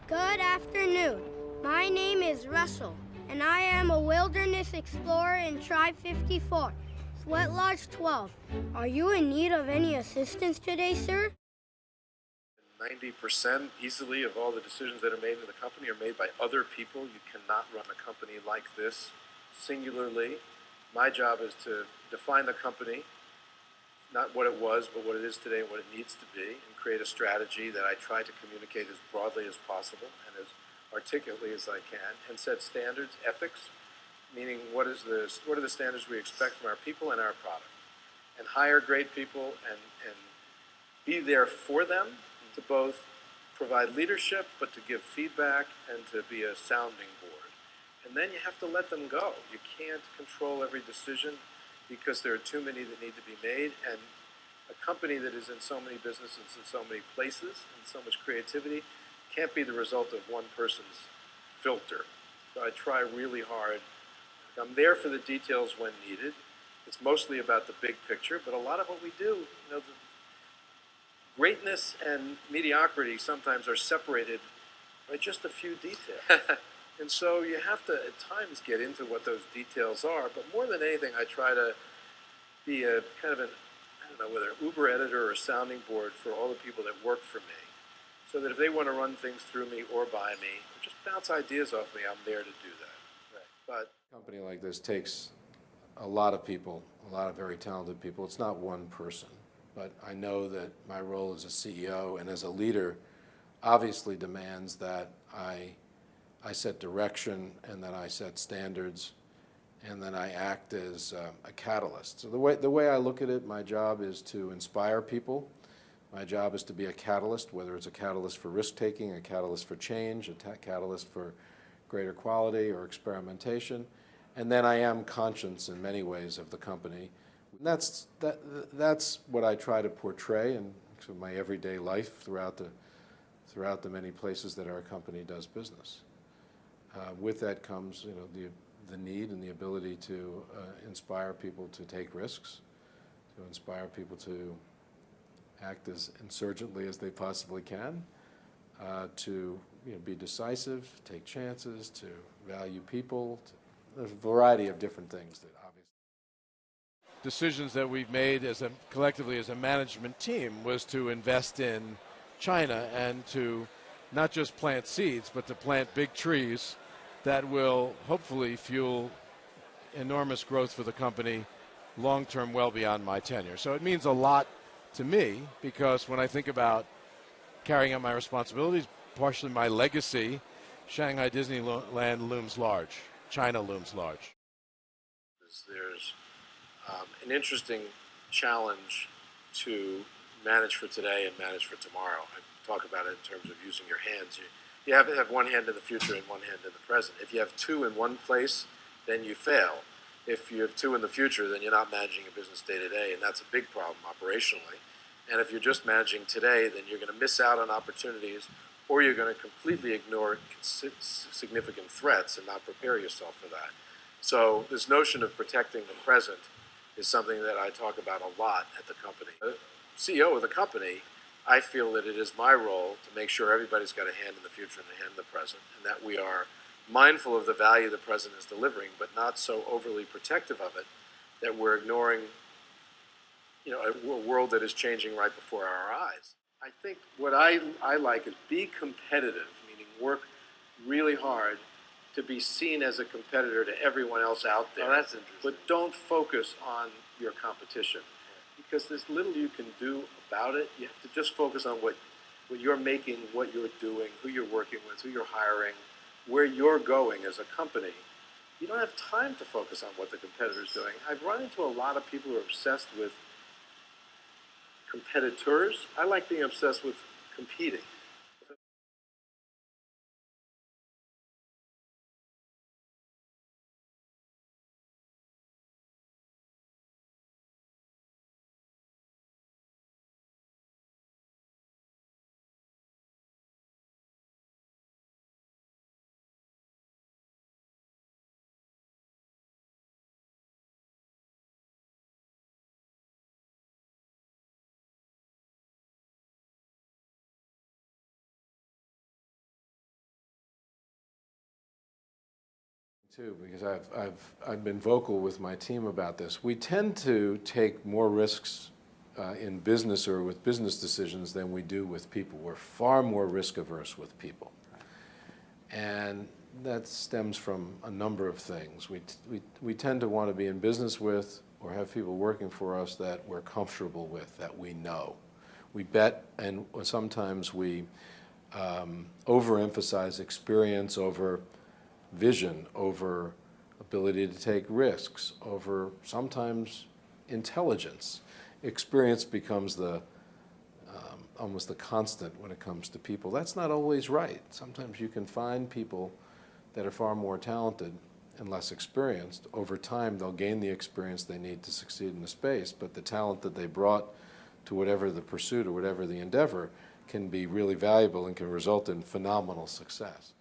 Good afternoon. My name is Russell, and I am a wilderness explorer in Tribe 54, Sweat Lodge 12. Are you in need of any assistance today, sir? 90% easily of all the decisions that are made in the company are made by other people. You cannot run a company like this singularly. My job is to define the company, not what it was, but what it is today and what it needs to be, and create a strategy that I try to communicate as broadly as possible and as articulately as I can, and set standards, ethics, meaning what are the standards we expect from our people and our product, and hire great people and be there for them to both provide leadership, but to give feedback and to be a sounding board. And then you have to let them go. You can't control every decision because there are too many that need to be made. And a company that is in so many businesses, in so many places, and so much creativity can't be the result of one person's filter. So I try really hard. I'm there for the details when needed. It's mostly about the big picture, but a lot of what we do, greatness and mediocrity sometimes are separated by just a few details. And so you have to, at times, get into what those details are. But more than anything, I try to be a kind of an, I don't know, whether an Uber editor or a sounding board for all the people that work for me. So that if they want to run things through me or by me, or just bounce ideas off me, I'm there to do that. Right. But A company like this takes a lot of people, a lot of very talented people. It's not one person. But I know that my role as a CEO and as a leader obviously demands that I set direction and that I set standards and then I act as a catalyst. So the way I look at it, my job is to inspire people. My job is to be a catalyst, whether it's a catalyst for risk-taking, a catalyst for change, a catalyst for greater quality or experimentation. And then I am conscious in many ways of the company. That's what I try to portray in my everyday life throughout the many places that our company does business. With that comes, the need and the ability to inspire people to take risks, to inspire people to act as insurgently as they possibly can, to be decisive, take chances, to value people. There's a variety of different things that obviously. Decisions that we've made collectively as a management team was to invest in China and to not just plant seeds, but to plant big trees that will hopefully fuel enormous growth for the company long-term, well beyond my tenure. So it means a lot to me because when I think about carrying out my responsibilities, partially my legacy, Shanghai Disneyland looms large. China looms large. There's an interesting challenge to manage for today and manage for tomorrow. I talk about it in terms of using your hands. You have to have one hand in the future and one hand in the present. If you have two in one place, then you fail. If you have two in the future, then you're not managing a business day to day, and that's a big problem operationally. And if you're just managing today, then you're going to miss out on opportunities, or you're going to completely ignore significant threats and not prepare yourself for that. So this notion of protecting the present is something that I talk about a lot at the company. As CEO of the company, I feel that it is my role to make sure everybody's got a hand in the future and a hand in the present, and that we are mindful of the value the present is delivering, but not so overly protective of it that we're ignoring a world that is changing right before our eyes. I think what I like is be competitive, meaning work really hard to be seen as a competitor to everyone else out there. Oh, that's interesting. But don't focus on your competition because there's little you can do about it. You have to just focus on what you're making, what you're doing, who you're working with, who you're hiring, where you're going as a company. You don't have time to focus on what the competitor's doing. I've run into a lot of people who are obsessed with competitors. I like being obsessed with competing. too, because I've been vocal with my team about this. We tend to take more risks in business or with business decisions than we do with people. We're far more risk averse with people. And that stems from a number of things. We tend to want to be in business with or have people working for us that we're comfortable with, that we know. We bet, and sometimes we overemphasize experience over vision, over ability to take risks, over sometimes intelligence. Experience becomes the almost the constant when it comes to people. That's not always right. Sometimes you can find people that are far more talented and less experienced. Over time, they'll gain the experience they need to succeed in the space, but the talent that they brought to whatever the pursuit or whatever the endeavor can be really valuable and can result in phenomenal success.